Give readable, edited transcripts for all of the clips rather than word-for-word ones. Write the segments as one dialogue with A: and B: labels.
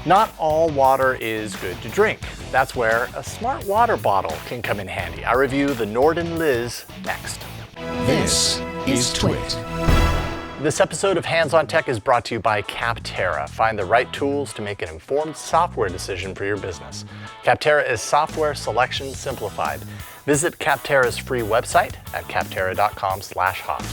A: Not all water is good to drink. That's where a smart water bottle can come in handy. I review the NOERDEN LIZ next.
B: This is Twit.
A: This episode of Hands on Tech is brought to you by Capterra. Find the right tools to make an informed software decision for your business. Capterra is software selection simplified. Visit Capterra's free website at capterra.com/hot.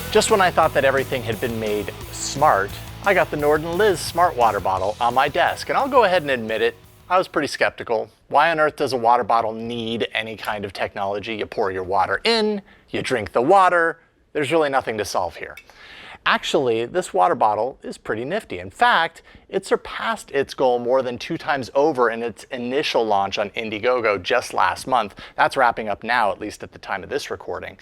A: Just when I thought that everything had been made smart, I got the NOERDEN LIZ Smart Water Bottle on my desk. And I'll go ahead and admit it, I was pretty skeptical. Why on earth does a water bottle need any kind of technology? You pour your water in, you drink the water, there's really nothing to solve here. Actually, this water bottle is pretty nifty. In fact, it surpassed its goal more than 2 times over in its initial launch on Indiegogo just last month. That's wrapping up now, at least at the time of this recording.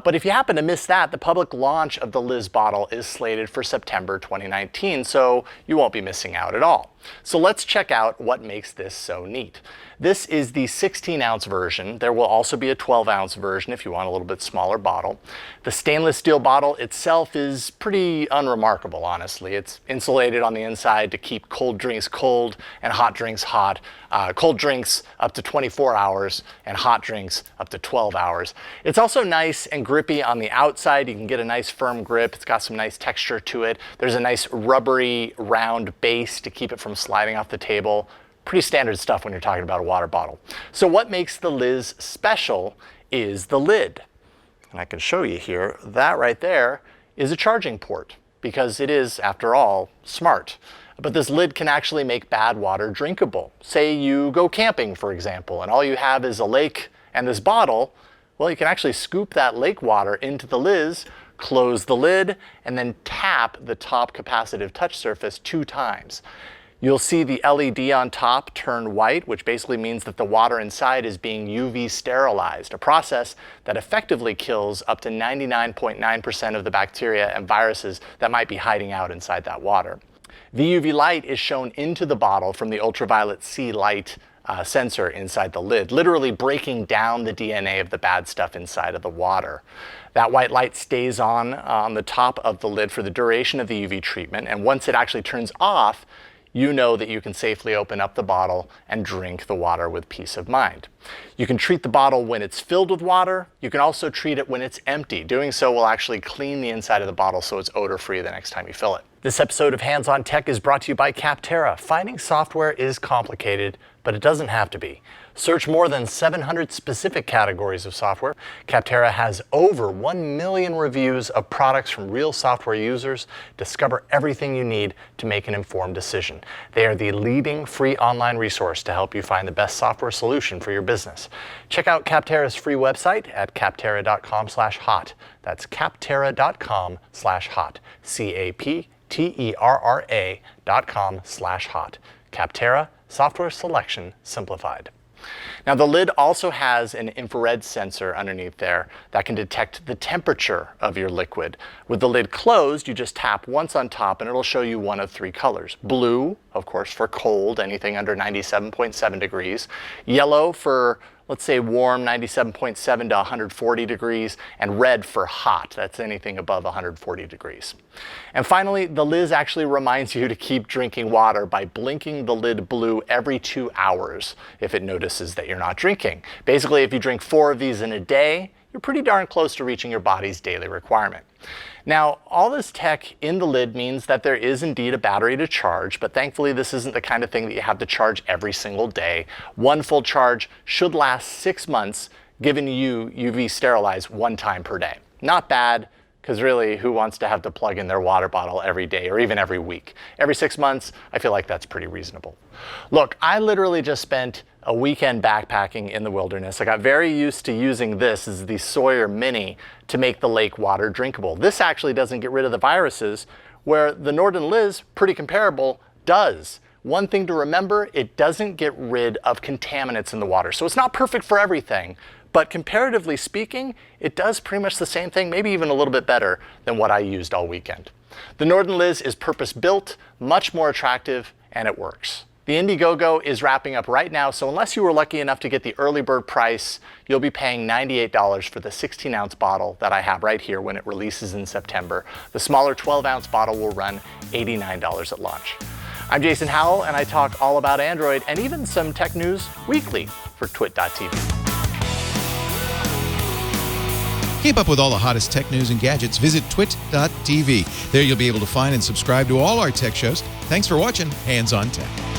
A: But if you happen to miss that, the public launch of the LIZ bottle is slated for September 2019, so you won't be missing out at all. So let's check out what makes this so neat. This is the 16-ounce version. There will also be a 12-ounce version if you want a little bit smaller bottle. The stainless steel bottle itself is pretty unremarkable, honestly. It's insulated on the inside to keep cold drinks cold and hot drinks hot. Cold drinks up to 24 hours and hot drinks up to 12 hours. It's also nice and grippy on the outside. You can get a nice firm grip. It's got some nice texture to it. There's a nice rubbery round base to keep it from sliding off the table. Pretty standard stuff when you're talking about a water bottle. So what makes the LIZ special is the lid. And I can show you here, that right there is a charging port because it is, after all, smart. But this lid can actually make bad water drinkable. Say you go camping, for example, and all you have is a lake and this bottle. Well, you can actually scoop that lake water into the LIZ, close the lid, and then tap the top capacitive touch surface 2 times. You'll see the LED on top turn white, which basically means that the water inside is being UV sterilized, a process that effectively kills up to 99.9% of the bacteria and viruses that might be hiding out inside that water. VUV light is shown into the bottle from the ultraviolet C light sensor inside the lid, literally breaking down the DNA of the bad stuff inside of the water. That white light stays on the top of the lid for the duration of the UV treatment, and once it actually turns off, you know that you can safely open up the bottle and drink the water with peace of mind. You can treat the bottle when it's filled with water. You can also treat it when it's empty. Doing so will actually clean the inside of the bottle so it's odor-free the next time you fill it. This episode of Hands on Tech is brought to you by Capterra. Finding software is complicated, but it doesn't have to be. Search more than 700 specific categories of software. Capterra has over 1 million reviews of products from real software users. Discover everything you need to make an informed decision. They are the leading free online resource to help you find the best software solution for your business. Check out Capterra's free website at capterra.com/hot. That's capterra.com/hot. capterra.com/hot. Capterra, software selection simplified. Now the lid also has an infrared sensor underneath there that can detect the temperature of your liquid. With the lid closed, you just tap once on top and it'll show you one of 3 colors. Blue, of course, for cold, anything under 97.7 degrees. Yellow for, let's say, warm, 97.7 to 140 degrees, and red for hot. That's anything above 140 degrees. And finally, the LIZ actually reminds you to keep drinking water by blinking the lid blue every 2 hours if it notices that you're not drinking. Basically, if you drink 4 of these in a day, you're pretty darn close to reaching your body's daily requirement. Now, all this tech in the lid means that there is indeed a battery to charge, but thankfully this isn't the kind of thing that you have to charge every single day. One full charge should last 6 months, giving you UV sterilize 1 time per day. Not bad, because really, who wants to have to plug in their water bottle every day or even every week? Every 6 months, I feel like that's pretty reasonable. Look, I literally just spent a weekend backpacking in the wilderness. I got very used to using this as the Sawyer Mini to make the lake water drinkable. This actually doesn't get rid of the viruses, where the NOERDEN LIZ, pretty comparable, does. One thing to remember, it doesn't get rid of contaminants in the water. So it's not perfect for everything, but comparatively speaking, it does pretty much the same thing, maybe even a little bit better than what I used all weekend. The NOERDEN LIZ is purpose-built, much more attractive, and it works. The Indiegogo is wrapping up right now, so unless you were lucky enough to get the early bird price, you'll be paying $98 for the 16-ounce bottle that I have right here when it releases in September. The smaller 12-ounce bottle will run $89 at launch. I'm Jason Howell, and I talk all about Android and even some tech news weekly for twit.tv.
C: Keep up with all the hottest tech news and gadgets. Visit twit.tv. There you'll be able to find and subscribe to all our tech shows. Thanks for watching Hands on Tech.